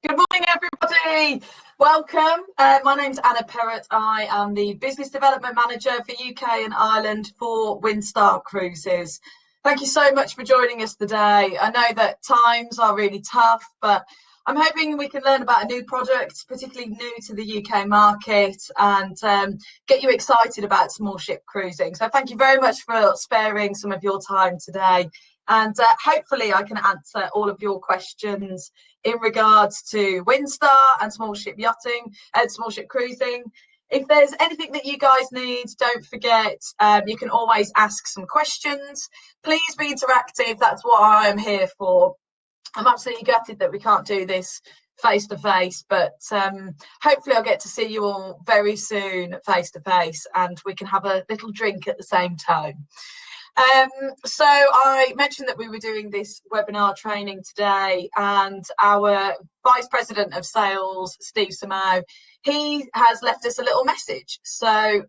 Good morning, everybody. Welcome. My name's Anna Perrott. I am the Business Development Manager for UK and Ireland for Windstar Cruises. Thank you so much for joining us today. I know that times are really tough, but I'm hoping we can learn about a new product, particularly new to the UK market, and get you excited about small ship cruising. So thank you very much for sparing some of your time today. And hopefully I can answer all of your questions in regards to Windstar and small ship yachting and small ship cruising. If there's anything that you guys need, don't forget, you can always ask some questions. Please be interactive. That's what I am here for. I'm absolutely gutted that we can't do this face to face, but hopefully I'll get to see you all very soon face to face and we can have a little drink at the same time. So I mentioned that we were doing this webinar training today, and our Vice President of Sales, Steve Samau, he has left us a little message. So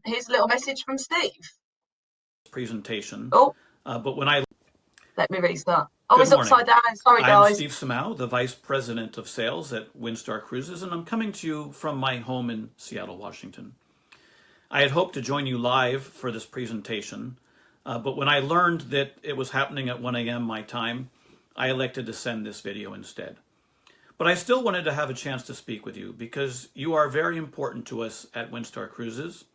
here's a little message from Steve. Presentation. Oh, but when I let me restart. Oh, Good it's morning. upside down. Sorry, guys. I'm Steve Samau, the Vice President of Sales at Windstar Cruises, and I'm coming to you from my home in Seattle, Washington. I had hoped to join you live for this presentation, but when I learned that it was happening at 1 a.m. my time, I elected to send this video instead. But I still wanted to have a chance to speak with you because you are very important to us at Windstar Cruises.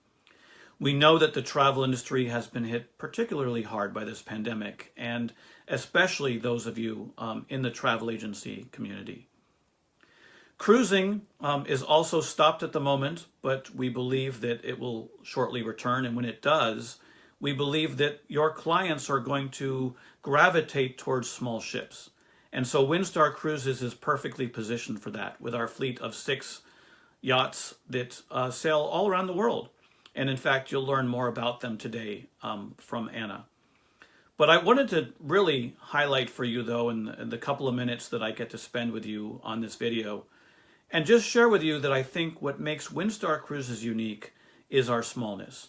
We know that the travel industry has been hit particularly hard by this pandemic, and especially those of you in the travel agency community. Cruising is also stopped at the moment, but we believe that it will shortly return, and when it does, we believe that your clients are going to gravitate towards small ships. And so Windstar Cruises is perfectly positioned for that with our fleet of 6 yachts that sail all around the world. And in fact, you'll learn more about them today from Anna. But I wanted to really highlight for you, though, in the couple of minutes that I get to spend with you on this video, and just share with you that I think what makes Windstar Cruises unique is our smallness.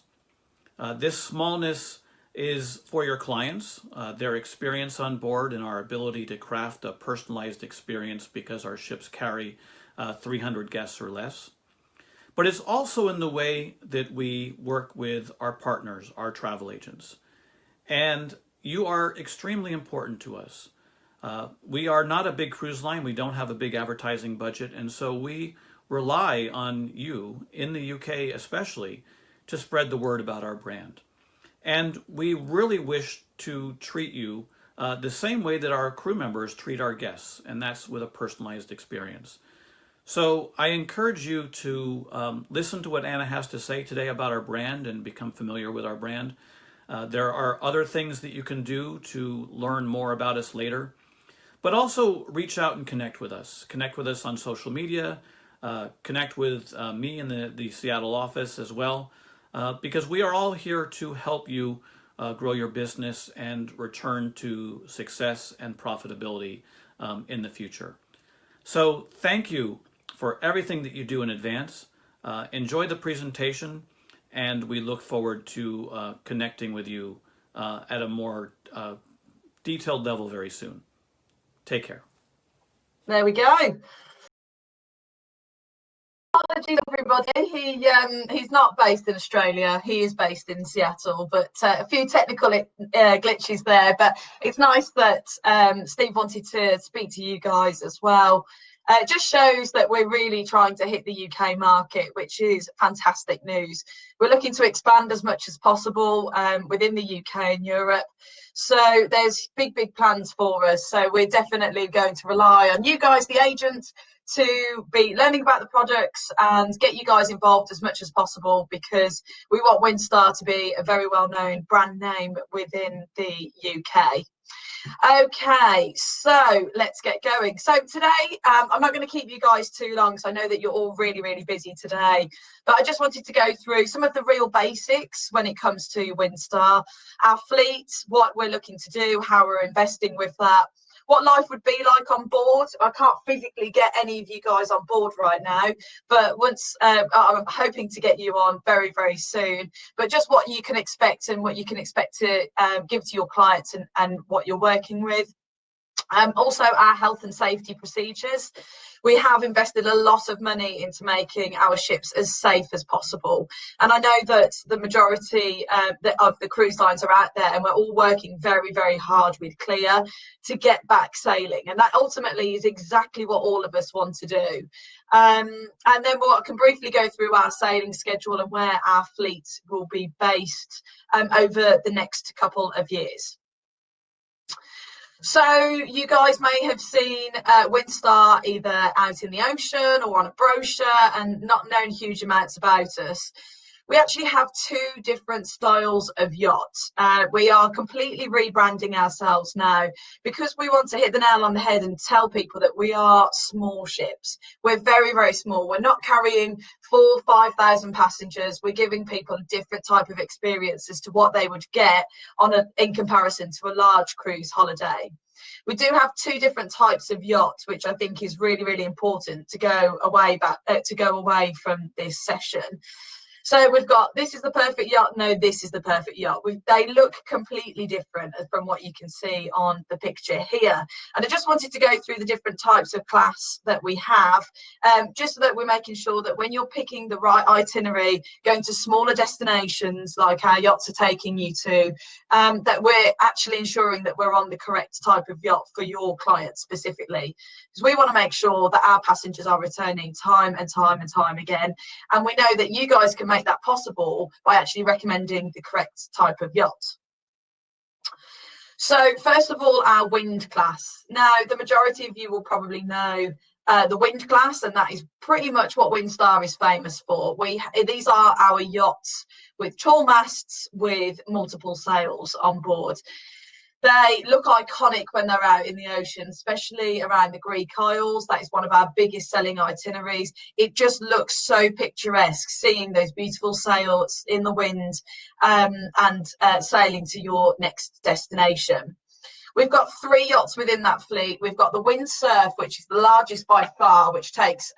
This smallness is for your clients, their experience on board, and our ability to craft a personalized experience because our ships carry 300 guests or less. But it's also in the way that we work with our partners, our travel agents. And you are extremely important to us. We are not a big cruise line. We don't have a big advertising budget. And so we rely on you, in the UK especially, to spread the word about our brand. And we really wish to treat you the same way that our crew members treat our guests, and that's with a personalized experience. So I encourage you to listen to what Anna has to say today about our brand and become familiar with our brand. There are other things that you can do to learn more about us later, but also reach out and connect with us. Connect with us on social media, connect with me in the Seattle office as well, because we are all here to help you grow your business and return to success and profitability in the future. So thank you for everything that you do in advance. Enjoy the presentation, and we look forward to connecting with you at a more detailed level very soon. Take care. There we go. Apologies, everybody. He's not based in Australia. He is based in Seattle, but a few technical glitches there. But it's nice that Steve wanted to speak to you guys as well. It just shows that we're really trying to hit the UK market, which is fantastic news. We're looking to expand as much as possible within the UK and Europe. So there's big plans for us. So we're definitely going to rely on you guys, the agents, to be learning about the products and get you guys involved as much as possible, because we want Windstar to be a very well-known brand name within the UK. Okay, so let's get going. So today, I'm not going to keep you guys too long, because I know that you're all really busy today, but I just wanted to go through some of the real basics when it comes to Windstar, our fleet, what we're looking to do, how we're investing with that, what life would be like on board. I can't physically get any of you guys on board right now, but once I'm hoping to get you on very soon, but just what you can expect and what you can expect to give to your clients and what you're working with. Also, our health and safety procedures. We have invested a lot of money into making our ships as safe as possible. And I know that the majority of the cruise lines are out there, and we're all working very, very hard with Clear to get back sailing. And that ultimately is exactly what all of us want to do. And then I can briefly go through our sailing schedule and where our fleet will be based over the next couple of years. So you guys may have seen Windstar either out in the ocean or on a brochure and not known huge amounts about us. We actually have two different styles of yachts. We are completely rebranding ourselves now because we want to hit the nail on the head and tell people that we are small ships. We're very, very small. We're not carrying 4,000 or 5,000 passengers. We're giving people a different type of experience as to what they would get in comparison to a large cruise holiday. We do have two different types of yachts, which I think is really, really important to go away from this session. So we've got, this is the perfect yacht. No, this is the perfect yacht. They look completely different from what you can see on the picture here. And I just wanted to go through the different types of class that we have, just so that we're making sure that when you're picking the right itinerary, going to smaller destinations like our yachts are taking you to, that we're actually ensuring that we're on the correct type of yacht for your client specifically. Because we want to make sure that our passengers are returning time and time and time again. And we know that you guys can make that possible by actually recommending the correct type of yacht. So first of all, our Windclass. Now, the majority of you will probably know the Windclass, and that is pretty much what Windstar is famous for. These are our yachts with tall masts with multiple sails on board. They look iconic when they're out in the ocean, especially around the Greek Isles. That is one of our biggest selling itineraries. It just looks so picturesque, seeing those beautiful sails in the wind and sailing to your next destination. We've got 3 yachts within that fleet. We've got the Windsurf, which is the largest by far, which takes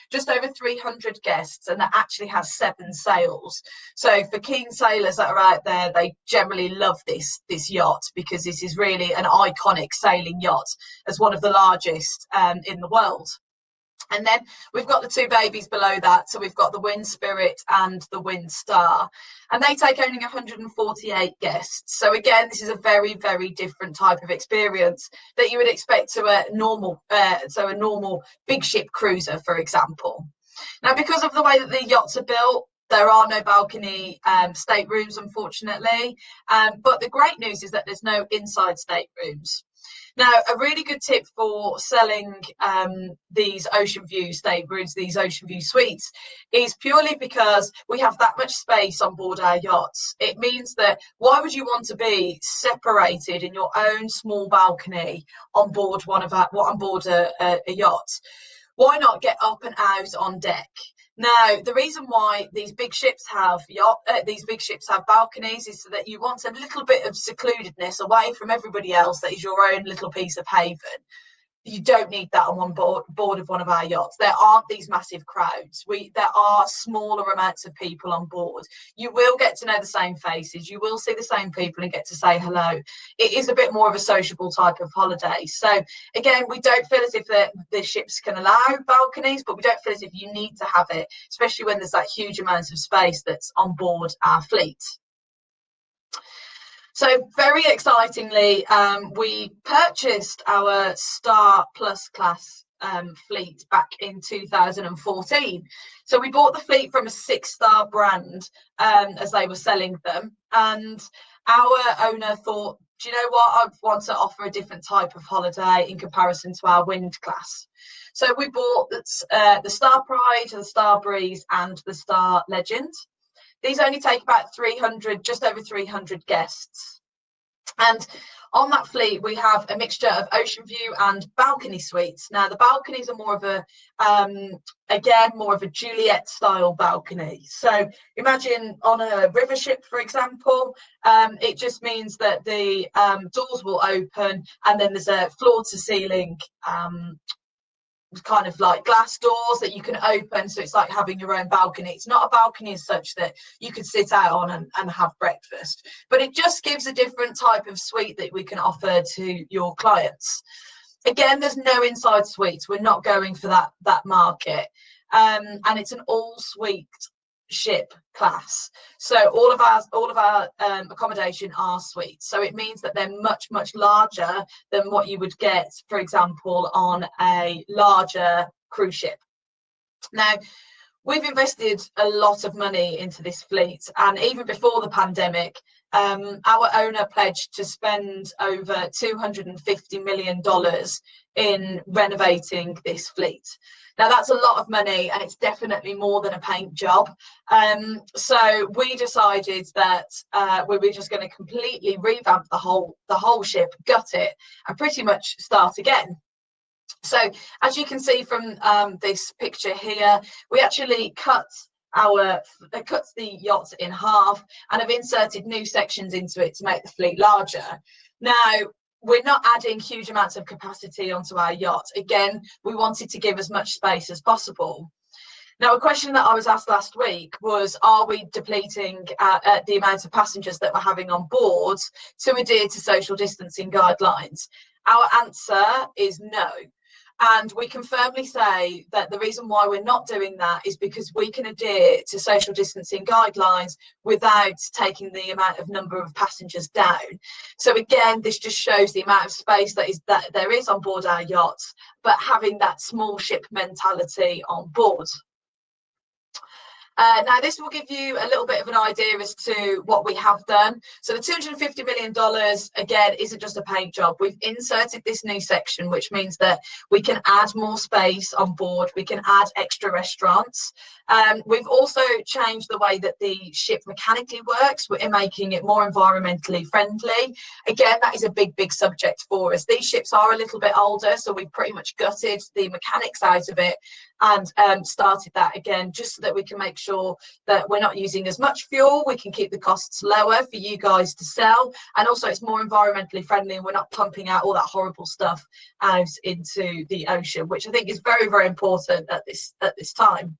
just over 300 guests, and that actually has 7 sails. So for keen sailors that are out there, they generally love this yacht because this is really an iconic sailing yacht as one of the largest in the world. And then we've got the 2 babies below that. So we've got the Wind Spirit and the Windstar, and they take only 148 guests. So again, this is a very, very different type of experience that you would expect to a normal big ship cruiser, for example. Now, because of the way that the yachts are built, there are no balcony staterooms, unfortunately. But the great news is that there's no inside staterooms. Now, a really good tip for selling these ocean view staterooms, these ocean view suites, is purely because we have that much space on board our yachts. It means that why would you want to be separated in your own small balcony on board a yacht? Why not get up and out on deck? Now, the reason why these big ships have balconies is so that you want a little bit of secludedness away from everybody else. That is your own little piece of haven. You don't need that on board of one of our yachts. There aren't these massive crowds. There are smaller amounts of people on board. You will get to know the same faces. You will see the same people and get to say hello. It is a bit more of a sociable type of holiday. So again, we don't feel as if the ships can allow balconies, but we don't feel as if you need to have it, especially when there's that huge amount of space that's on board our fleet. So very excitingly, we purchased our Star Plus class fleet back in 2014. So we bought the fleet from a 6-star brand as they were selling them. And our owner thought, do you know what? I want to offer a different type of holiday in comparison to our Windclass. So we bought the Star Pride, the Star Breeze, and the Star Legend. These only take about just over 300 guests. And on that fleet, we have a mixture of ocean view and balcony suites. Now, the balconies are more of a Juliet style balcony. So imagine on a river ship, for example, it just means that the doors will open and then there's a floor to ceiling kind of like glass doors that you can open, so it's like having your own balcony. It's not a balcony as such that you could sit out on and have breakfast, but it just gives a different type of suite that we can offer to your clients. Again, there's no inside suites. We're not going for that market. And it's an all suite ship class. So all of our accommodation are suites. So it means that they're much larger than what you would get, for example, on a larger cruise ship. Now, we've invested a lot of money into this fleet, and even before the pandemic, our owner pledged to spend over $250 million in renovating this fleet. Now, that's a lot of money, and it's definitely more than a paint job. So we decided that we were just going to completely revamp the whole ship, gut it, and pretty much start again. So as you can see from this picture here, we actually cut the yacht in half and have inserted new sections into it to make the fleet larger. Now, we're not adding huge amounts of capacity onto our yacht. Again, we wanted to give as much space as possible. Now, a question that I was asked last week was, are we depleting the amount of passengers that we're having on board to adhere to social distancing guidelines? Our answer is no. And we can firmly say that the reason why we're not doing that is because we can adhere to social distancing guidelines without taking the number of passengers down. So again, this just shows the amount of space that there is on board our yachts, but having that small ship mentality on board. Now, this will give you a little bit of an idea as to what we have done. So the $250 million, again, isn't just a paint job. We've inserted this new section, which means that we can add more space on board. We can add extra restaurants. We've also changed the way that the ship mechanically works. We're making it more environmentally friendly. Again, that is a big subject for us. These ships are a little bit older, so we've pretty much gutted the mechanics out of it and started that again, just so that we can make sure that we're not using as much fuel. We can keep the costs lower for you guys to sell, and also it's more environmentally friendly, and we're not pumping out all that horrible stuff out into the ocean, which I think is very important at this time.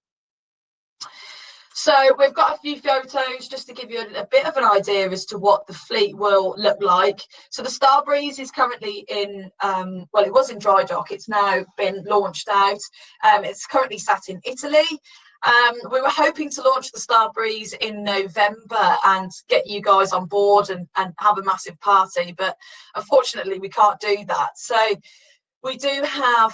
So we've got a few photos just to give you a bit of an idea as to what the fleet will look like. So the Starbreeze is currently in, well, it was in dry dock. It's now been launched out. It's currently sat in Italy. We were hoping to launch the Starbreeze in November and get you guys on board and have a massive party, but unfortunately we can't do that. So we do have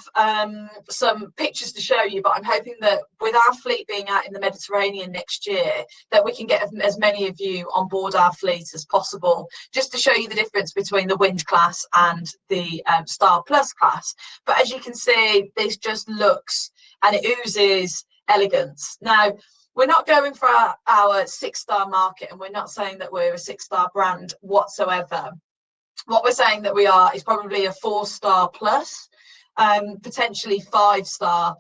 some pictures to show you, but I'm hoping that with our fleet being out in the Mediterranean next year, that we can get as many of you on board our fleet as possible, just to show you the difference between the Windclass and the Starclass class. But as you can see, this just looks and it oozes elegance. Now, we're not going for our 6-star market, and we're not saying that we're a 6-star brand whatsoever. What we're saying that we are is probably a 4-star plus, potentially 5-star.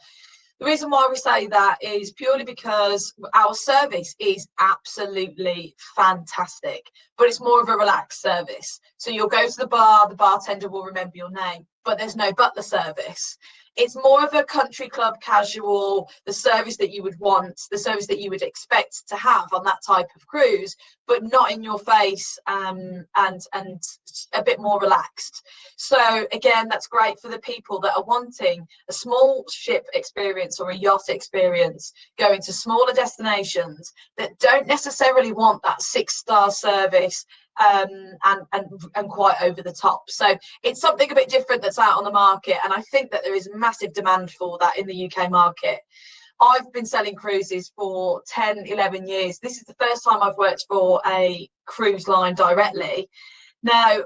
The reason why we say that is purely because our service is absolutely fantastic, but it's more of a relaxed service. So you'll go to the bar, the bartender will remember your name, but there's no butler service. It's more of a country club casual, the service that you would want, the service that you would expect to have on that type of cruise, but not in your face, and a bit more relaxed. So again, that's great for the people that are wanting a small ship experience or a yacht experience, going to smaller destinations that don't necessarily want that 6-star service and quite over the top. So it's something a bit different that's out on the market, and I think that there is massive demand for that in the UK market. I've been selling cruises for 10-11 years. This is the first time I've worked for a cruise line directly. Now,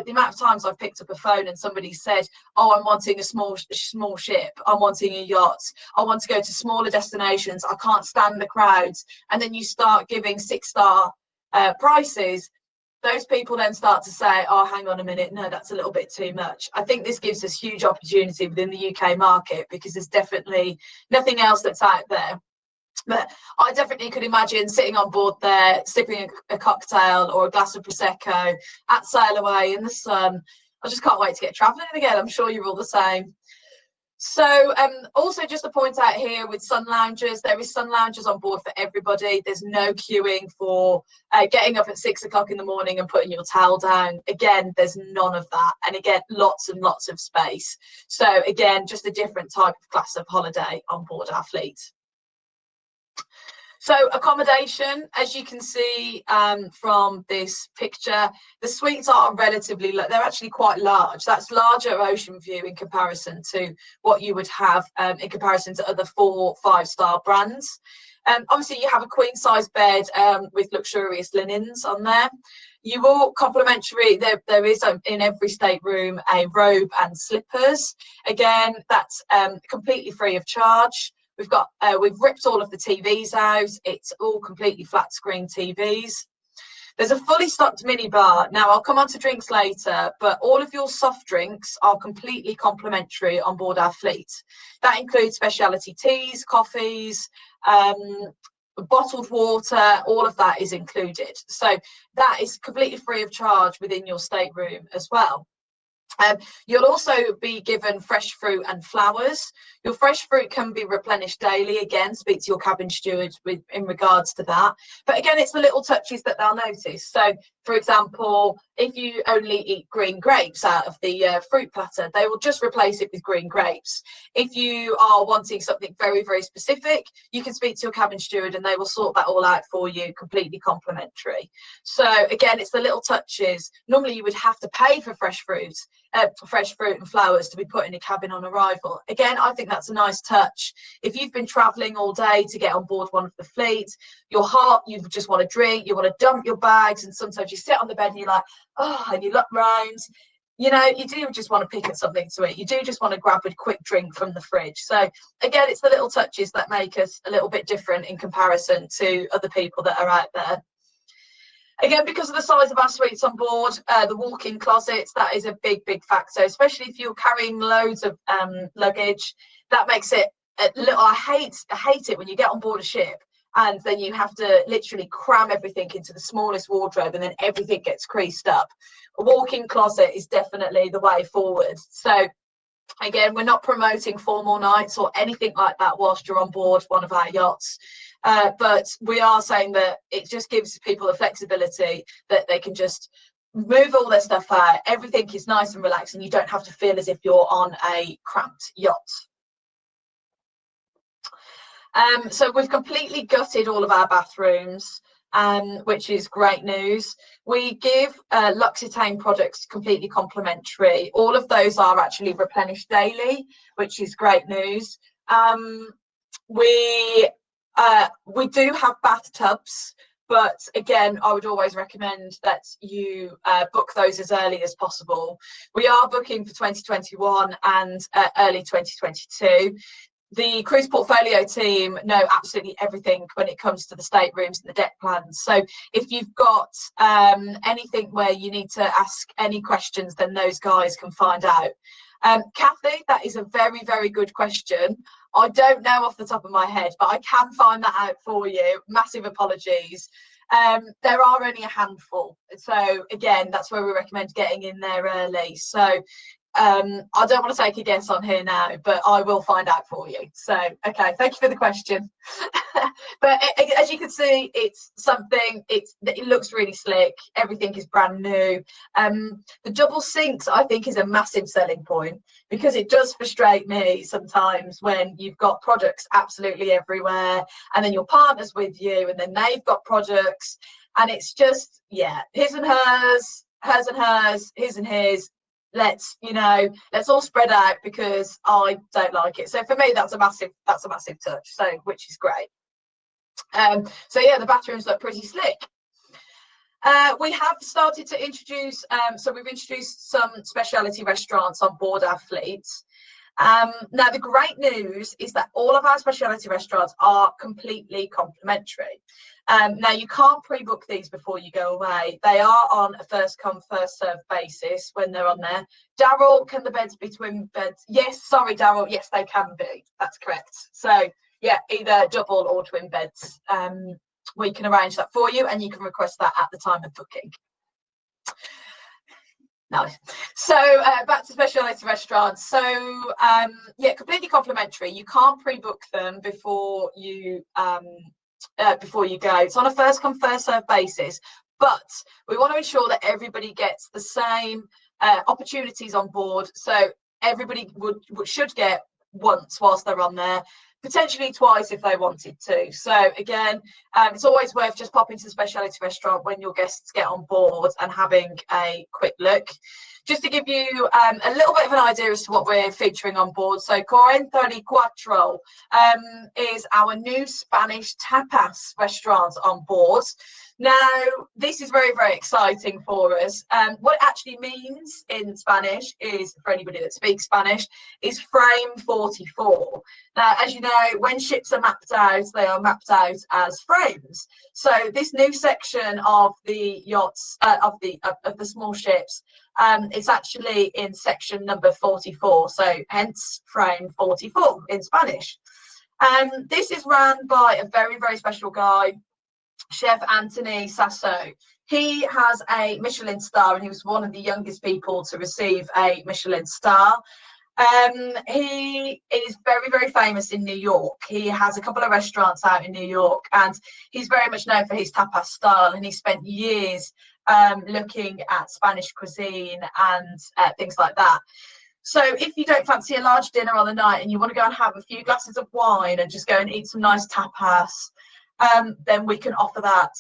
the amount of times I've picked up a phone and somebody said, oh, I'm wanting a small ship, I'm wanting a yacht, I want to go to smaller destinations, I can't stand the crowds, and then you start giving 6-star prices, those people then start to say, oh, hang on a minute, no, that's a little bit too much. I think this gives us huge opportunity within the UK market, because there's definitely nothing else that's out there. But I definitely could imagine sitting on board there, sipping a cocktail or a glass of Prosecco at sail away in the sun. I just can't wait to get travelling again. I'm sure you're all the same. So also just to point out here with sun loungers, there is sun loungers on board for everybody. There's no queuing for getting up at 6 o'clock in the morning and putting your towel down. Again, there's none of that. And again, lots and lots of space. So again, just a different type of class of holiday on board our fleet. So accommodation, as you can see from this picture, the suites are relatively, they're actually quite large. That's larger ocean view in comparison to what you would have in comparison to other 4- or 5-star brands. Obviously, you have a queen size bed with luxurious linens on there. You will complimentary, there is in every stateroom a robe and slippers. Again, that's completely free of charge. We've ripped all of the TVs out. It's all completely flat screen TVs. There's a fully stocked mini bar. Now, I'll come on to drinks later, but all of your soft drinks are completely complimentary on board our fleet. That includes specialty teas, coffees, bottled water, all of that is included. So that is completely free of charge within your stateroom as well. You'll also be given fresh fruit and flowers. Your fresh fruit can be replenished daily. Again, speak to your cabin steward in regards to that. But again, it's the little touches that they'll notice. So, for example, if you only eat green grapes out of the fruit platter, they will just replace it with green grapes. If you are wanting something very, very specific, you can speak to your cabin steward and they will sort that all out for you, completely complimentary. So again, it's the little touches. Normally you would have to pay for fresh fruit and flowers to be put in a cabin on arrival. Again, I think that's a nice touch. If you've been traveling all day to get on board one of the fleet, you're hot, you just want to drink, you want to dump your bags, and sometimes you sit on the bed and you're like, oh, and you look round, you know, you do just want to pick at something to eat. You do just want to grab a quick drink from the fridge. So again, it's the little touches that make us a little bit different in comparison to other people that are out there. Again, because of the size of our suites on board, the walk-in closets, that is a big, big factor, especially if you're carrying loads of luggage. That makes it I hate it when you get on board a ship and then you have to literally cram everything into the smallest wardrobe and then everything gets creased up. A walk-in closet is definitely the way forward. So again, we're not promoting formal nights or anything like that whilst you're on board one of our yachts. But we are saying that it just gives people the flexibility that they can just move all their stuff out. Everything is nice and relaxed and you don't have to feel as if you're on a cramped yacht. So we've completely gutted all of our bathrooms, which is great news. We give L'Occitane products completely complimentary. All of those are actually replenished daily, which is great news. We do have bathtubs, but again, I would always recommend that you book those as early as possible. We are booking for 2021 and early 2022. The cruise portfolio team know absolutely everything when it comes to the staterooms and the deck plans. So if you've got anything where you need to ask any questions, then those guys can find out. Kathy, that is a very, very good question. I don't know off the top of my head, but I can find that out for you. Massive apologies. There are only a handful. So again, that's where we recommend getting in there early. So I don't want to take a guess on here now, but I will find out for you. So, okay, thank you for the question. But as you can see, it's something, it looks really slick. Everything is brand new. The double sinks, I think, is a massive selling point because it does frustrate me sometimes when you've got products absolutely everywhere and then your partner's with you and then they've got products and it's just, yeah, his and hers, hers and hers, his and his. Let's all spread out because I don't like it. So for me, that's a massive touch. So which is great. So yeah, the bathrooms look pretty slick. We have started to introduce, so we've introduced some specialty restaurants on board our fleet. Now the great news is that all of our specialty restaurants are completely complimentary. Now you can't pre-book these before you go away. They are on a first come first served basis when they're on there. Daryl, can the beds be twin beds? Yes, sorry Daryl, yes they can be, that's correct. So yeah, either double or twin beds. We can arrange that for you and you can request that at the time of booking. Nice. So back to specialty restaurants. So yeah, completely complimentary. You can't pre-book them before you go. It's on a first come first serve basis, but we want to ensure that everybody gets the same opportunities on board. So everybody should get once whilst they're on there, potentially twice if they wanted to. So again, it's always worth just popping to the specialty restaurant when your guests get on board and having a quick look. Just to give you a little bit of an idea as to what we're featuring on board. So Cuatro is our new Spanish tapas restaurant on board. Now, this is very, very exciting for us. What it actually means in Spanish is, for anybody that speaks Spanish, is frame 44. Now, as you know, when ships are mapped out, they are mapped out as frames. So this new section of the yachts, of the small ships, it's actually in section number 44. So hence frame 44 in Spanish. This is run by a very, very special guy, Chef Anthony Sasso. He has a Michelin star and he was one of the youngest people to receive a Michelin star. He is very, very famous in New York. He has a couple of restaurants out in New York and he's very much known for his tapas style, and he spent years looking at Spanish cuisine and things like that. So if you don't fancy a large dinner on the night and you want to go and have a few glasses of wine and just go and eat some nice tapas, then we can offer that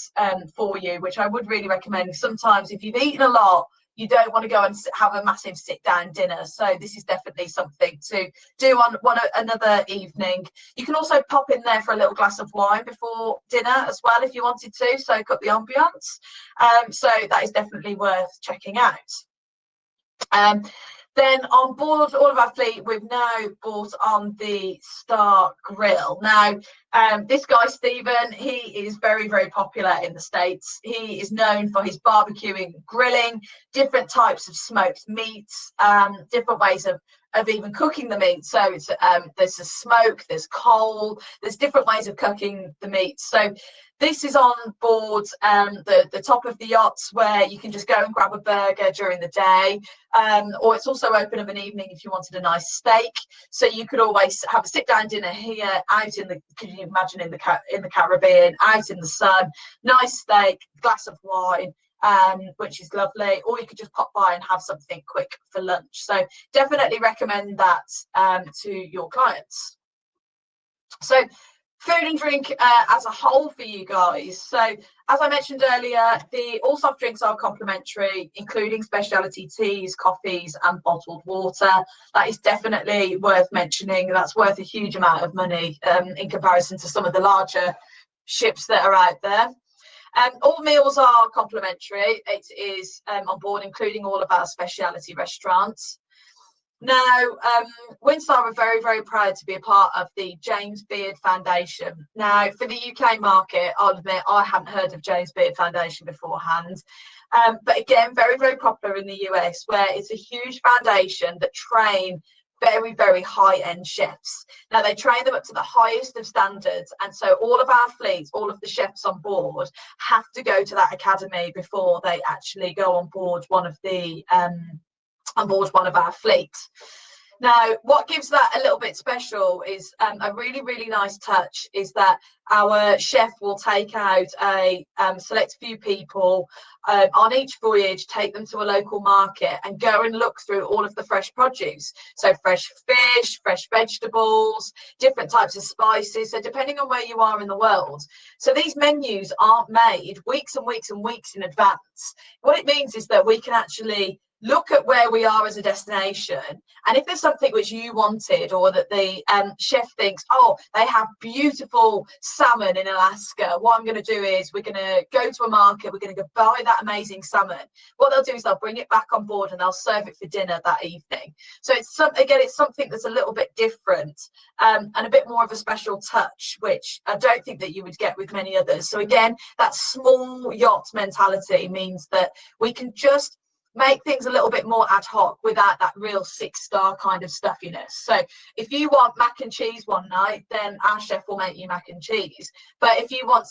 for you, which I would really recommend. Sometimes if you've eaten a lot, you don't want to go and have a massive sit-down dinner. So this is definitely something to do on another evening. You can also pop in there for a little glass of wine before dinner as well if you wanted to, soak up the ambience. So that is definitely worth checking out. Then on board all of our fleet, we've now brought on the Star Grill. Now, this guy, Stephen, he is very, very popular in the States. He is known for his barbecuing, grilling, different types of smoked meats, different ways of even cooking the meat. So it's there's a smoke, there's coal, there's different ways of cooking the meat. So this is on board the top of the yachts, where you can just go and grab a burger during the day, or it's also open of an evening if you wanted a nice steak. So you could always have a sit-down dinner here, out in the, could you imagine, in the Caribbean, out in the sun, nice steak, glass of wine, which is lovely, or you could just pop by and have something quick for lunch. So definitely recommend that to your clients. So food and drink as a whole for you guys. So as I mentioned earlier, all soft drinks are complimentary, including specialty teas, coffees and bottled water. That is definitely worth mentioning. That's worth a huge amount of money in comparison to some of the larger ships that are out there. All meals are complimentary. It is on board, including all of our specialty restaurants. Now, Windstar are very, very proud to be a part of the James Beard Foundation. Now, for the UK market, I'll admit I hadn't heard of James Beard Foundation beforehand. But again, very, very popular in the US, where it's a huge foundation that train very, very high-end chefs. Now, they train them up to the highest of standards. And so all of our fleets, all of the chefs on board have to go to that academy before they actually go on board one of our fleets. Now, what gives that a little bit special is a really, really nice touch is that our chef will take out a select few people on each voyage, take them to a local market and go and look through all of the fresh produce. So fresh fish, fresh vegetables, different types of spices. So depending on where you are in the world. So these menus aren't made weeks and weeks and weeks in advance. What it means is that we can actually look at where we are as a destination, and if there's something which you wanted, or that the chef thinks, oh, they have beautiful salmon in Alaska, what I'm going to do is we're going to go to a market, we're going to go buy that amazing salmon. What they'll do is they'll bring it back on board and they'll serve it for dinner that evening. So it's something that's a little bit different and a bit more of a special touch, which I don't think that you would get with many others. So again, that small yacht mentality means that we can just make things a little bit more ad hoc without that real 6-star kind of stuffiness. So if you want mac and cheese one night, then our chef will make you mac and cheese. But if you want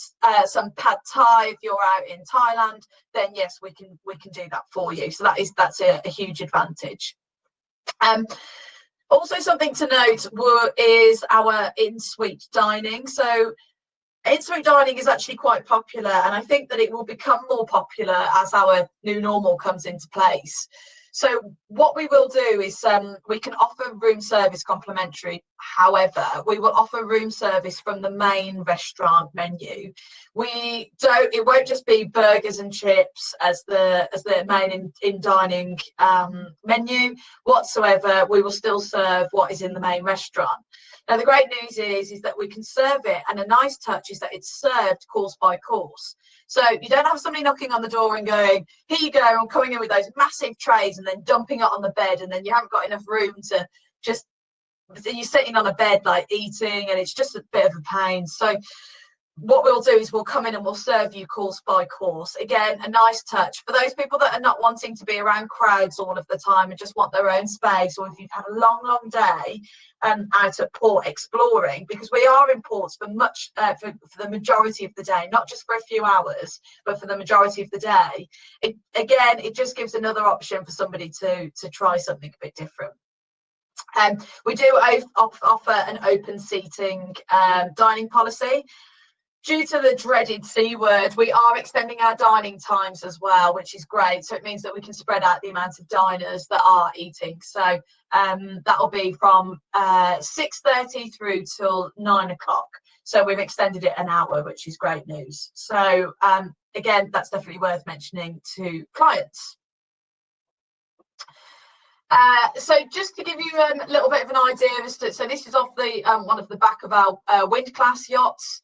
some pad thai, if you're out in Thailand, then yes, we can do that for you. So that's a huge advantage. Also, something to note is our in-suite dining. So in-suite dining is actually quite popular, and I think that it will become more popular as our new normal comes into place. So what we will do is we can offer room service complimentary. However, we will offer room service from the main restaurant menu. It won't just be burgers and chips as the main in dining menu whatsoever. We will still serve what is in the main restaurant. Now, the great news is that we can serve it, and a nice touch is that it's served course by course. So you don't have somebody knocking on the door and going, here you go, I'm coming in with those massive trays, and then dumping it on the bed, and then you haven't got enough room to just, you're sitting on a bed like eating, and it's just a bit of a pain. So what we'll do is we'll come in and we'll serve you course by course. Again, a nice touch for those people that are not wanting to be around crowds all of the time and just want their own space, or if you've had a long day out at port exploring, because we are in ports for much for the majority of the day, not just for a few hours, but for the majority of the day. It just gives another option for somebody to try something a bit different. We do offer an open seating dining policy. Due to the dreaded C word, we are extending our dining times as well, which is great. So it means that we can spread out the amount of diners that are eating. So that'll be from 6:30 through till 9 o'clock. So we've extended it an hour, which is great news. So again, that's definitely worth mentioning to clients. So just to give you a little bit of an idea, so this is off the one of the back of our Windclass yachts.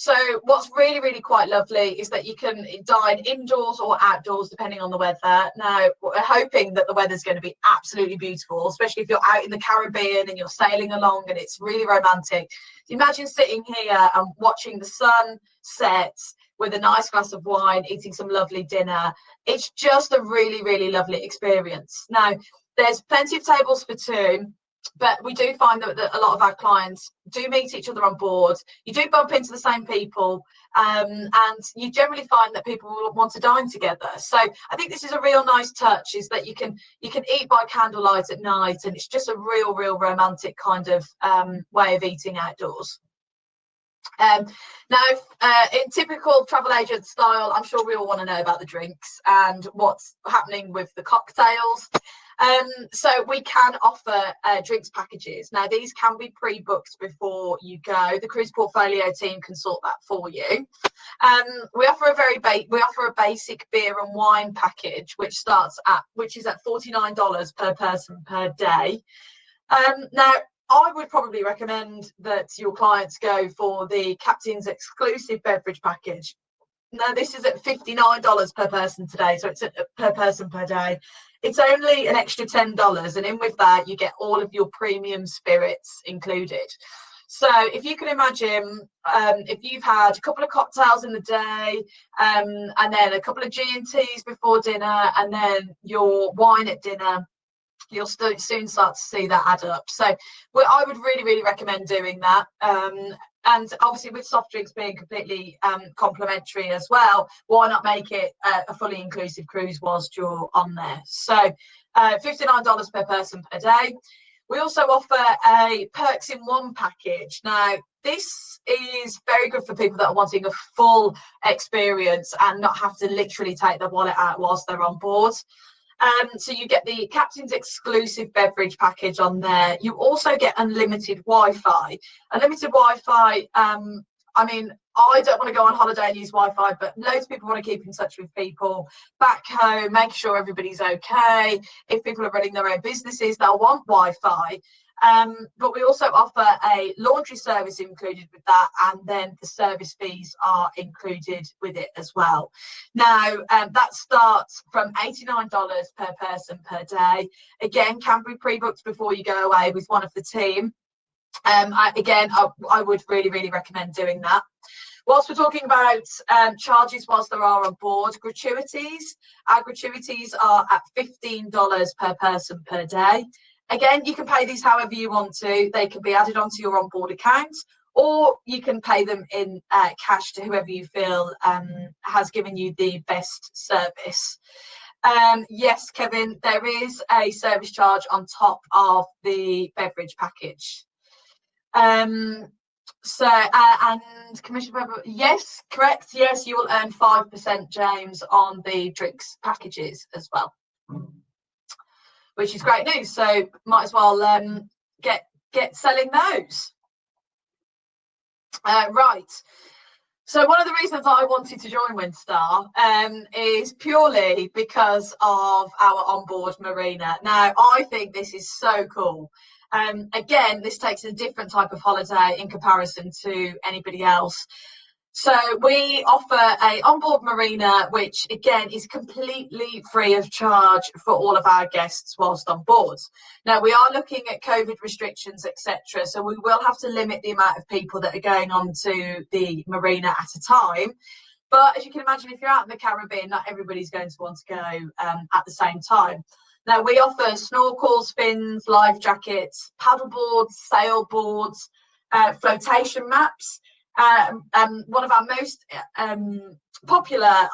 So what's really quite lovely is that you can dine indoors or outdoors depending on the weather. Now, we're hoping that the weather's going to be absolutely beautiful, especially if you're out in the Caribbean and you're sailing along and it's really romantic. Imagine sitting here and watching the sun set with a nice glass of wine, eating some lovely dinner. It's just a really lovely experience. Now, there's plenty of tables for two, but we do find that a lot of our clients do meet each other on board. You do bump into the same people, and you generally find that people will want to dine together. So I think this is a real nice touch, is that you can eat by candlelight at night, and it's just a real romantic kind of way of eating outdoors. Now, in typical travel agent style, I'm sure we all want to know about the drinks and what's happening with the cocktails. So we can offer drinks packages. Now, these can be pre-booked before you go. The cruise portfolio team can sort that for you. We offer a basic beer and wine package, which is at $49 per person per day. Now, I would probably recommend that your clients go for the Captain's exclusive beverage package. Now, this is at $59 per person today, so it's per person per day. It's only an extra $10, and in with that, you get all of your premium spirits included. So if you can imagine, if you've had a couple of cocktails in the day, and then a couple of G&Ts before dinner, and then your wine at dinner, you'll soon start to see that add up. So I would really recommend doing that. And obviously, with soft drinks being completely complimentary as well, why not make it a fully inclusive cruise whilst you're on there? So $59 per person per day. We also offer a perks in one package. Now, this is very good for people that are wanting a full experience and not have to literally take their wallet out whilst they're on board. So you get the Captain's exclusive beverage package on there. You also get unlimited Wi-Fi. Unlimited Wi-Fi, I mean, I don't want to go on holiday and use Wi-Fi, but loads of people want to keep in touch with people back home, make sure everybody's okay. If people are running their own businesses, they'll want Wi-Fi. But we also offer a laundry service included with that, and then the service fees are included with it as well. Now, that starts from $89 per person per day. Again, can be pre-booked before you go away with one of the team. I would really recommend doing that. Whilst we're talking about charges, whilst there are on board, gratuities, our gratuities are at $15 per person per day. Again, you can pay these however you want to. They can be added onto your onboard account, or you can pay them in cash to whoever you feel has given you the best service. Yes, Kevin, there is a service charge on top of the beverage package. And commission payment, yes, correct. Yes, you will earn 5%, James, on the drinks packages as well, which is great news. So might as well get selling those. Right. So one of the reasons I wanted to join Windstar is purely because of our onboard marina. Now, I think this is so cool. Again, this takes a different type of holiday in comparison to anybody else. So we offer a onboard marina, which again is completely free of charge for all of our guests whilst on board. Now we are looking at COVID restrictions, etc. So we will have to limit the amount of people that are going onto the marina at a time. But as you can imagine, if you're out in the Caribbean, not everybody's going to want to go at the same time. Now we offer snorkels, fins, life jackets, paddle boards, sailboards, flotation maps. One of our most popular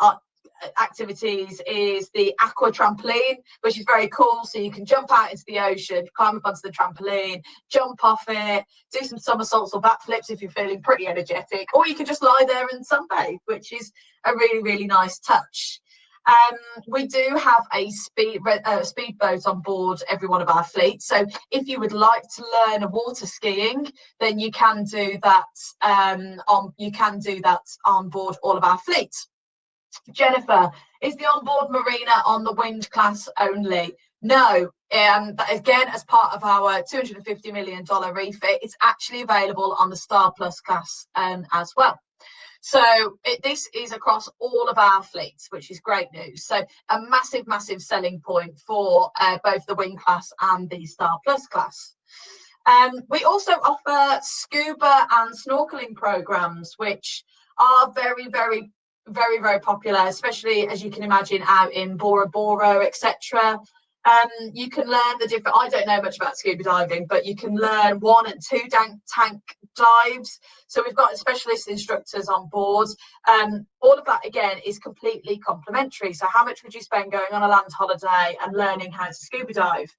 activities is the aqua trampoline, which is very cool. So you can jump out into the ocean, climb up onto the trampoline, jump off it, do some somersaults or backflips if you're feeling pretty energetic, or you can just lie there and sunbathe, which is a really, really nice touch. We do have a speedboat on board every one of our fleets. So if you would like to learn water skiing, then you can do that on board all of our fleets. Jennifer, is the onboard marina on the Windclass only? No. Again, as part of our $250 million refit, it's actually available on the Starclass class as well. So this is across all of our fleets, which is great news. So a massive, massive selling point for both the Windclass and the Starclass class. We also offer scuba and snorkeling programs, which are very, very, very, very popular, especially, as you can imagine, out in Bora Bora, etc. You can learn the different, I don't know much about scuba diving, but you can learn 1 and 2 tank dives. So we've got specialist instructors on board. All of that, again, is completely complimentary. So how much would you spend going on a land holiday and learning how to scuba dive?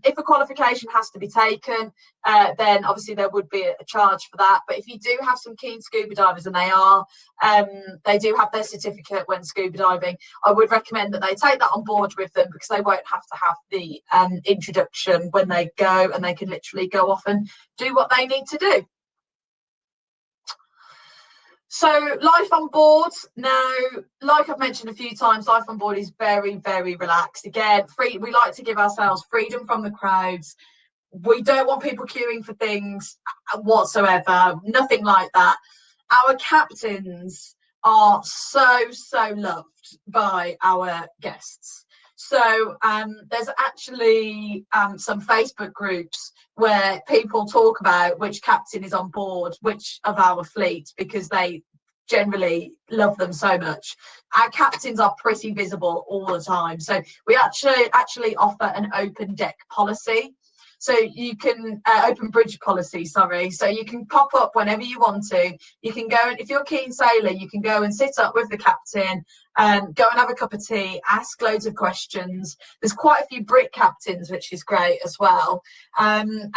If a qualification has to be taken, then obviously there would be a charge for that. But if you do have some keen scuba divers, and they do have their certificate when scuba diving, I would recommend that they take that on board with them, because they won't have to have the introduction when they go, and they can literally go off and do what they need to do. So life on board, now, like I've mentioned a few times, life on board is very, very relaxed. Again, free. We like to give ourselves freedom from the crowds. We don't want people queuing for things whatsoever, nothing like that. Our captains are so, so loved by our guests. So there's actually some Facebook groups where people talk about which captain is on board, which of our fleet, because they generally love them so much. Our captains are pretty visible all the time. So we actually offer an open deck policy. So you can open bridge policy, sorry. So you can pop up whenever you want to. You can go, and if you're a keen sailor, you can go and sit up with the captain, go and have a cup of tea, ask loads of questions. There's quite a few Brit captains, which is great as well. And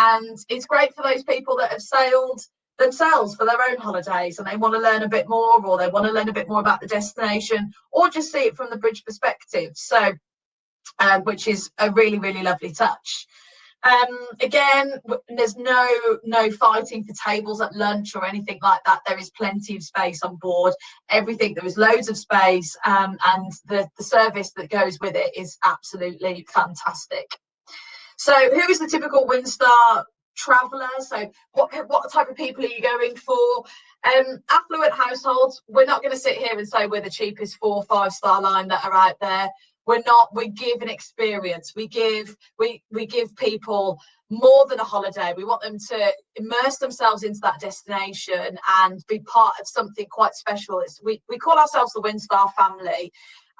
it's great for those people that have sailed themselves for their own holidays and they want to learn a bit more, or they want to learn a bit more about the destination, or just see it from the bridge perspective. So, which is a really, really lovely touch. Again, there's no fighting for tables at lunch or anything like that. There is plenty of space on board. There is loads of space, and the service that goes with it is absolutely fantastic. So who is the typical Windstar traveller? So what type of people are you going for? Affluent households. We're not going to sit here and say we're the cheapest 4 or 5 star line that are out there. We're not. We give an experience. We give people more than a holiday. We want them to immerse themselves into that destination and be part of something quite special. We call ourselves the Windstar family,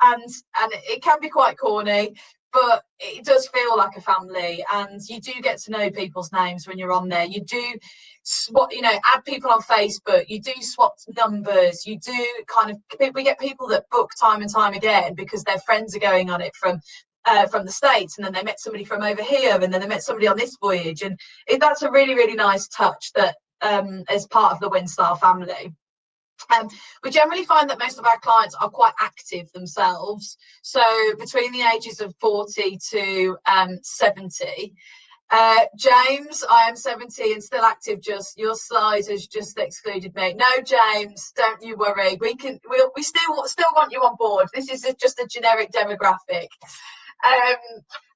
and it can be quite corny, but it does feel like a family, and you do get to know people's names when you're on there. You do add people on Facebook, you do swap numbers, you do we get people that book time and time again because their friends are going on it from the States, and then they met somebody from over here, and then they met somebody on this voyage, and that's a really, really nice touch that is part of the Windstar family. We generally find that most of our clients are quite active themselves, so between the ages of 40 to 70. James, I am 70 and still active. Just your size has just excluded me. No, James, don't you worry. We still want you on board. This is just a generic demographic.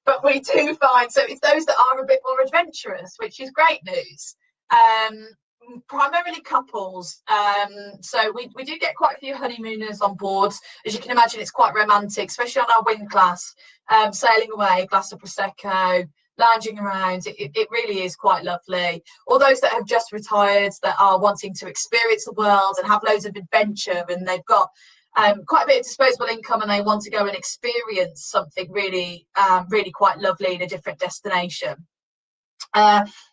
But we do find, so it's those that are a bit more adventurous, which is great news. Primarily couples, so we do get quite a few honeymooners on board. As you can imagine, it's quite romantic, especially on our Windclass, sailing away, glass of prosecco, lounging around. It really is quite lovely. All those that have just retired, that are wanting to experience the world and have loads of adventure, and they've got quite a bit of disposable income, and they want to go and experience something really quite lovely in a different destination.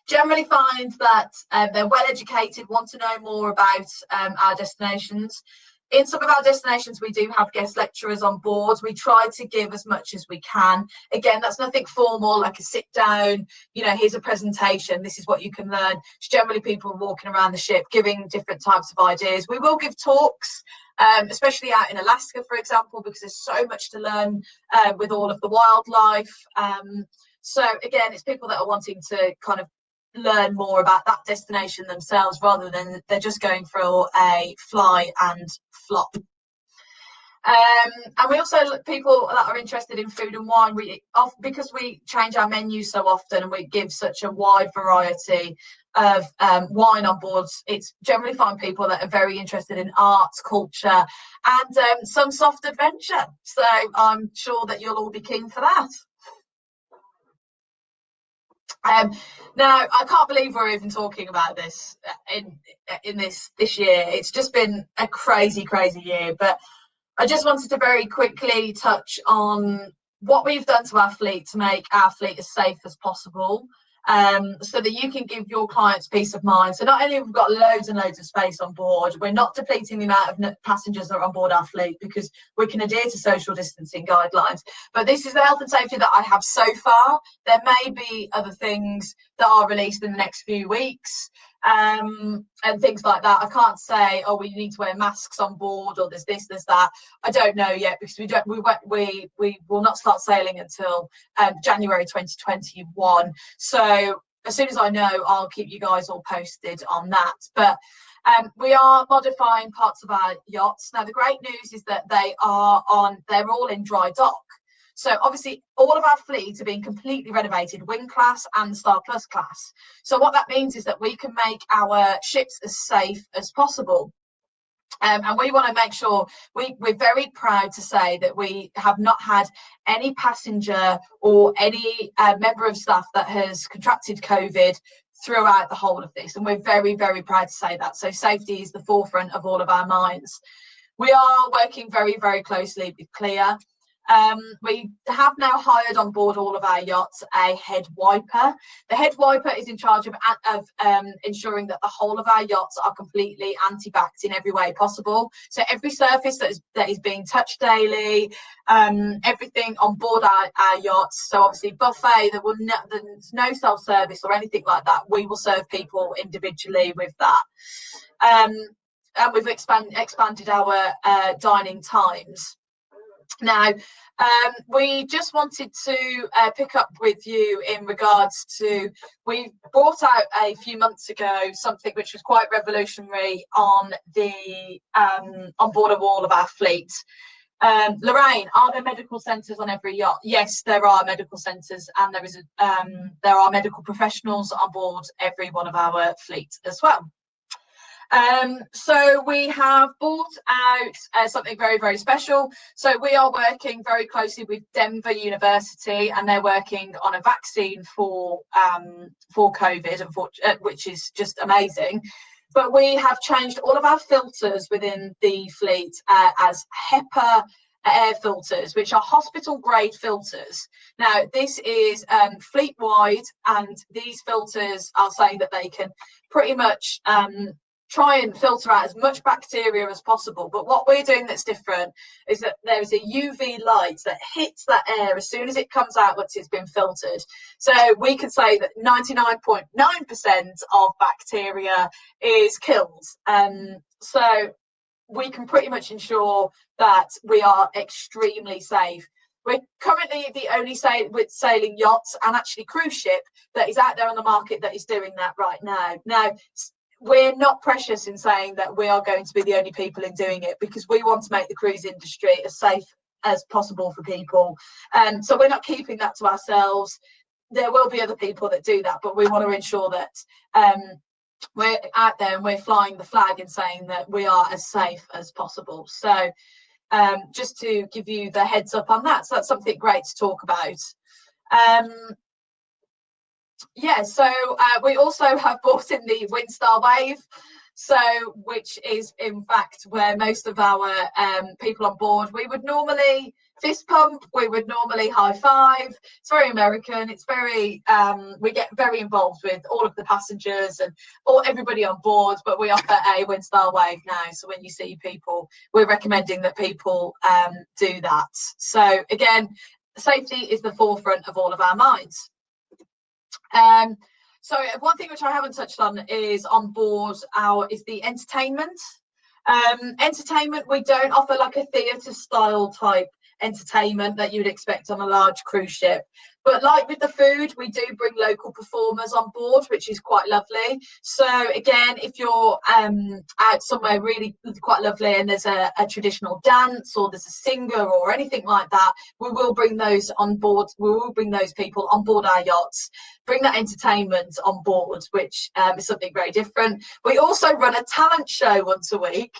Generally find that they're well educated, want to know more about our destinations. In some of our destinations, we do have guest lecturers on board. We try to give as much as we can. Again, that's nothing formal, like a sit down, here's a presentation, this is what you can learn. It's generally people walking around the ship, giving different types of ideas. We will give talks, especially out in Alaska, for example, because there's so much to learn with all of the wildlife. So again, it's people that are wanting to kind of learn more about that destination themselves, rather than they're just going for a fly and flop. And we also look people that are interested in food and wine. Because we change our menu so often and we give such a wide variety of wine on board, it's generally find people that are very interested in arts, culture, and some soft adventure. So I'm sure that you'll all be keen for that. Now, I can't believe we're even talking about this in this year. It's just been a crazy year, but I just wanted to very quickly touch on what we've done to our fleet to make our fleet as safe as possible, so that you can give your clients peace of mind. So not only have we got loads and loads of space on board, we're not depleting the amount of passengers that are on board our fleet, because we can adhere to social distancing guidelines. But this is the health and safety that I have so far. There may be other things that are released in the next few weeks, and things like that. I can't say, oh, we need to wear masks on board, or there's this, there's that. I don't know yet, because we will not start sailing until January 2021. So as soon as I know, I'll keep you guys all posted on that. But we are modifying parts of our yachts. Now, the great news is that they're all in dry dock. So obviously all of our fleet are being completely renovated, Windclass and Starclass class. So what that means is that we can make our ships as safe as possible. And we want to make sure we're very proud to say that we have not had any passenger or any member of staff that has contracted COVID throughout the whole of this. And we're very, very proud to say that. So safety is the forefront of all of our minds. We are working very, very closely with Clear. We have now hired on board all of our yachts a head wiper. The head wiper is in charge of ensuring that the whole of our yachts are completely anti-backed in every way possible. So every surface that is being touched daily, everything on board our yachts. So obviously buffet, there's no self-service or anything like that. We will serve people individually with that. And we've expanded our dining times. Now, we just wanted to pick up with you in regards to, we brought out a few months ago something which was quite revolutionary on board of all of our fleet. Lorraine, are there medical centres on every yacht? Yes, there are medical centres, and there are medical professionals on board every one of our fleet as well. So we have brought out something very, very special. So we are working very closely with Denver University, and they're working on a vaccine for COVID, which is just amazing. But we have changed all of our filters within the fleet as HEPA air filters, which are hospital grade filters. Now, this is fleet wide, and these filters are saying that they can pretty much try and filter out as much bacteria as possible. But what we're doing that's different is that there is a UV light that hits that air as soon as it comes out once it's been filtered. So we could say that 99.9% of bacteria is killed. So we can pretty much ensure that we are extremely safe. We're currently the only sailing yachts and actually cruise ship that is out there on the market that is doing that right now. Now, we're not precious in saying that we are going to be the only people in doing it, because we want to make the cruise industry as safe as possible for people. So we're not keeping that to ourselves. There will be other people that do that, but we want to ensure that we're out there and we're flying the flag and saying that we are as safe as possible. So just to give you the heads up on that. So that's something great to talk about. Yeah, so we also have brought in the Windstar Wave, so which is in fact where most of our people on board, we would normally fist pump, we would normally high five. It's very American. It's very we get very involved with all of the passengers and everybody on board, but we offer a Windstar Wave now. So when you see people, we're recommending that people do that. So again, safety is the forefront of all of our minds. So one thing which I haven't touched on is on board is the entertainment. Entertainment, we don't offer like a theatre style type entertainment that you'd expect on a large cruise ship. But like with the food, we do bring local performers on board, which is quite lovely. So again, if you're out somewhere really quite lovely and there's a traditional dance or there's a singer or anything like that, we will bring those on board. We will bring those people on board our yachts, bring that entertainment on board, which is something very different. We also run a talent show once a week.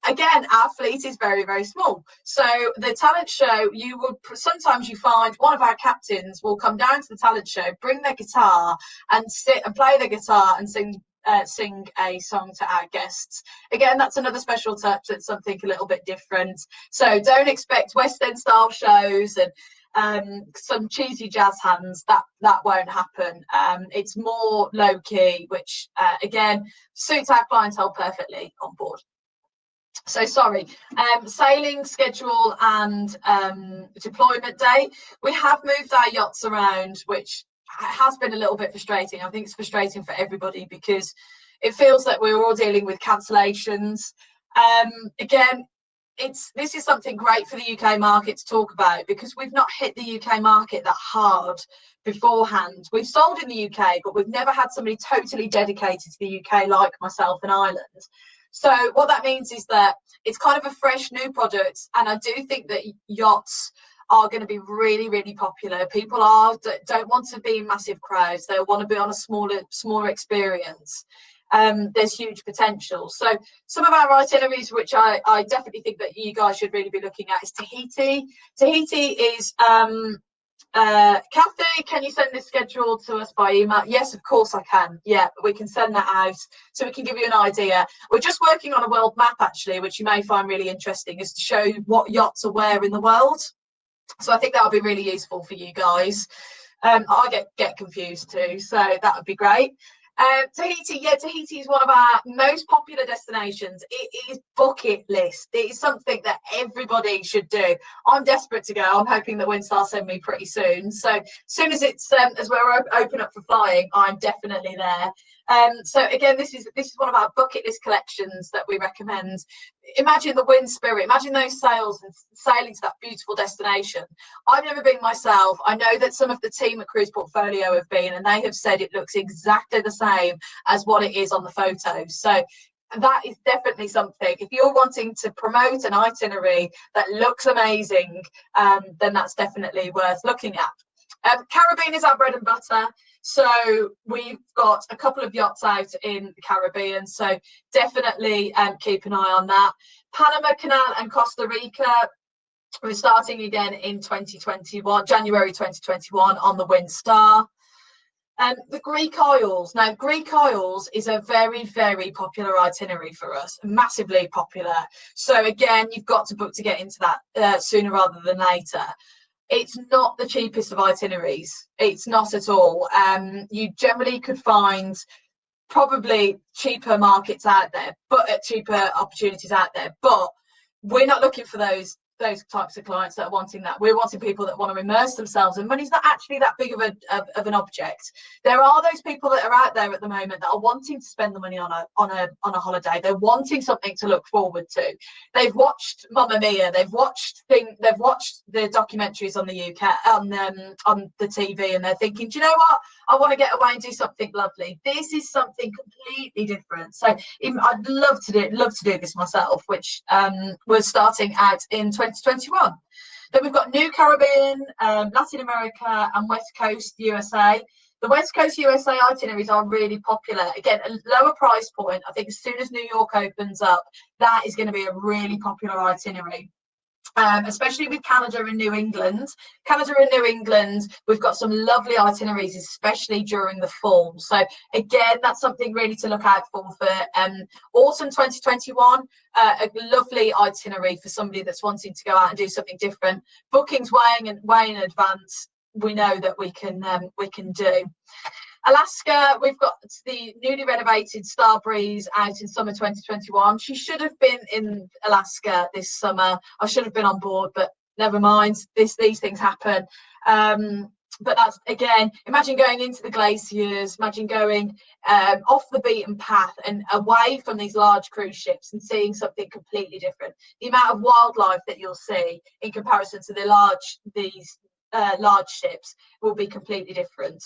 Again, our fleet is very, very small. So the talent show, sometimes you find one of our captains will come down to the talent show, bring their guitar and sit and play the guitar and sing a song to our guests. Again, that's another special touch. That's something a little bit different. So don't expect West End style shows and some cheesy jazz hands. That won't happen. It's more low key, which again suits our clientele perfectly on board. So sorry, sailing schedule and deployment date. We have moved our yachts around, which has been a little bit frustrating. I think it's frustrating for everybody because it feels that we're all dealing with cancellations. Again, this is something great for the UK market to talk about, because we've not hit the UK market that hard beforehand. We've sold in the UK, but we've never had somebody totally dedicated to the UK like myself and Ireland. So what that means is that it's kind of a fresh new product, and I do think that yachts are going to be really, really popular. People don't want to be in massive crowds. They want to be on a smaller experience. There's huge potential. So some of our itineraries, which I definitely think that you guys should really be looking at, is Tahiti. Tahiti is Kathy, can you send this schedule to us by email? Yes, of course I can. Yeah, we can send that out so we can give you an idea. We're just working on a world map, actually, which you may find really interesting, is to show you what yachts are where in the world. So I think that would be really useful for you guys. I get confused too, so that would be great. Tahiti, yeah, Tahiti is one of our most popular destinations. It is bucket list. It is something that everybody should do. I'm desperate to go. I'm hoping that Windstar send me pretty soon. So as soon as it's as we're open up for flying, I'm definitely there. So again, this is one of our bucket list collections that we recommend. Imagine the wind spirit. Imagine those sails and sailing to that beautiful destination. I've never been myself. I know that some of the team at Cruise Portfolio have been, and they have said it looks exactly the same as what it is on the photos. So that is definitely something. If you're wanting to promote an itinerary that looks amazing, then that's definitely worth looking at. Caribbean is our bread and butter. So we've got a couple of yachts out in the Caribbean, so definitely keep an eye on that. Panama Canal and Costa Rica, we're starting again in 2021, January 2021 on the Windstar. The Greek Isles. Now, Greek Isles is a very, very popular itinerary for us, massively popular. So again, you've got to book to get into that sooner rather than later. It's not the cheapest of itineraries. It's not at all. You generally could find probably cheaper markets out there, but cheaper opportunities out there. But we're not looking for those types of clients that are wanting that. We're wanting people that want to immerse themselves, and money's not actually that big of an object. There are those people that are out there at the moment that are wanting to spend the money on a holiday. They're wanting something to look forward to. They've watched Mamma Mia, they've watched the documentaries on the UK on the TV, and they're thinking, do you know what, I want to get away and do something lovely. This is something completely different. So I'd love to do this myself, which we're starting out in 2021. Then we've got New Caribbean, Latin America, and West Coast USA. The West Coast USA itineraries are really popular. Again, a lower price point. I think as soon as New York opens up, that is going to be a really popular itinerary. Especially with Canada and New England. We've got some lovely itineraries, especially during the fall. So again, that's something really to look out for autumn 2021. A lovely itinerary for somebody that's wanting to go out and do something different. Bookings way in advance. We know that we can do. Alaska, we've got the newly renovated Star Breeze out in summer 2021. She should have been in Alaska this summer. I should have been on board, but never mind. These things happen. But that's, again, imagine going into the glaciers, imagine going off the beaten path and away from these large cruise ships and seeing something completely different. The amount of wildlife that you'll see in comparison to these large ships will be completely different.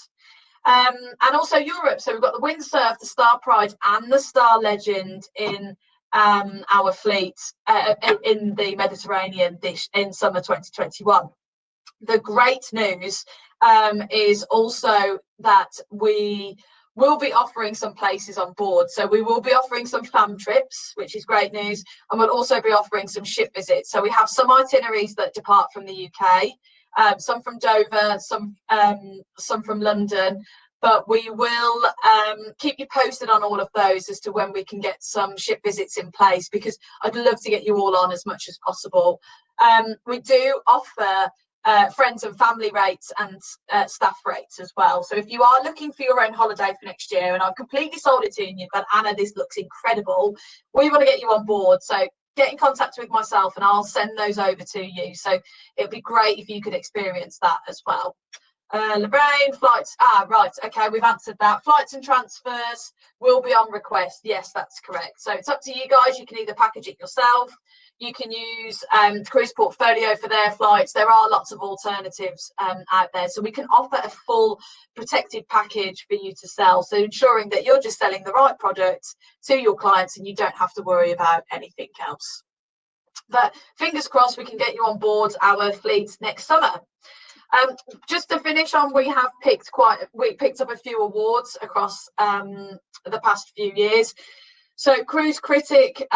And also Europe. So we've got the Windsurf, the Star Pride, and the Star Legend in our fleet in the Mediterranean in summer 2021. The great news is also that we will be offering some places on board. So we will be offering some fam trips, which is great news, and we'll also be offering some ship visits. So we have some itineraries that depart from the UK. Some from Dover, some from London, but we will keep you posted on all of those as to when we can get some ship visits in place, because I'd love to get you all on as much as possible. We do offer friends and family rates and staff rates as well. So if you are looking for your own holiday for next year, and I've completely sold it to you, but Anna, this looks incredible, we want to get you on board. So get in contact with myself and I'll send those over to you. So it'd be great if you could experience that as well. Lorraine, flights. Right. Okay, we've answered that. Flights and transfers will be on request. Yes, that's correct. So it's up to you guys. You can either package it yourself. You can use Cruise Portfolio for their flights. There are lots of alternatives out there. So we can offer a full protected package for you to sell. So ensuring that you're just selling the right product to your clients and you don't have to worry about anything else. But fingers crossed we can get you on board our fleet next summer. Just to finish on, we picked up a few awards across the past few years. So Cruise Critic,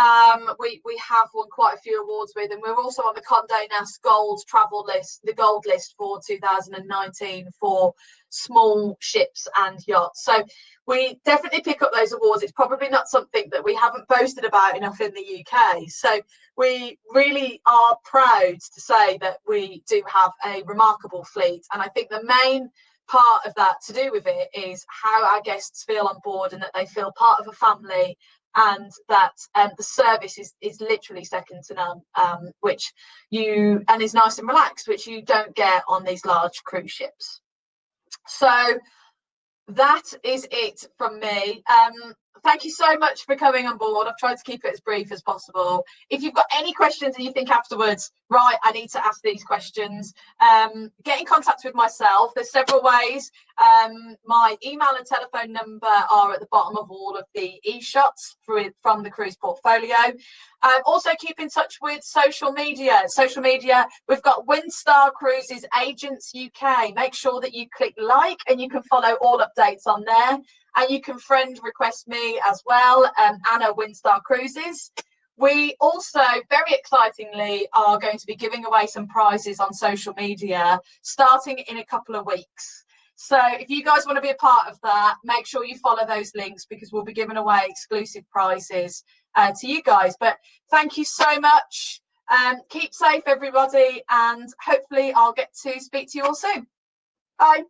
we have won quite a few awards with, and we're also on the Condé Nast Gold Travel List, the Gold List for 2019 for small ships and yachts. So we definitely pick up those awards. It's probably not something that we haven't boasted about enough in the UK. So we really are proud to say that we do have a remarkable fleet. And I think the main part of that to do with it is how our guests feel on board and that they feel part of a family, and that the service is literally second to none, and is nice and relaxed, which you don't get on these large cruise ships. So that is it from me. Thank you so much for coming on board. I've tried to keep it as brief as possible. If you've got any questions and you think afterwards, right, I need to ask these questions, get in contact with myself. There's several ways. My email and telephone number are at the bottom of all of the e-shots from the cruise portfolio. Also keep in touch with social media. We've got Windstar Cruises Agents UK. Make sure that you click like and you can follow all updates on there. And you can friend request me as well, Anna Windstar Cruises. We also, very excitingly, are going to be giving away some prizes on social media starting in a couple of weeks. So if you guys want to be a part of that, make sure you follow those links because we'll be giving away exclusive prizes to you guys. But thank you so much. Keep safe, everybody, and hopefully I'll get to speak to you all soon. Bye.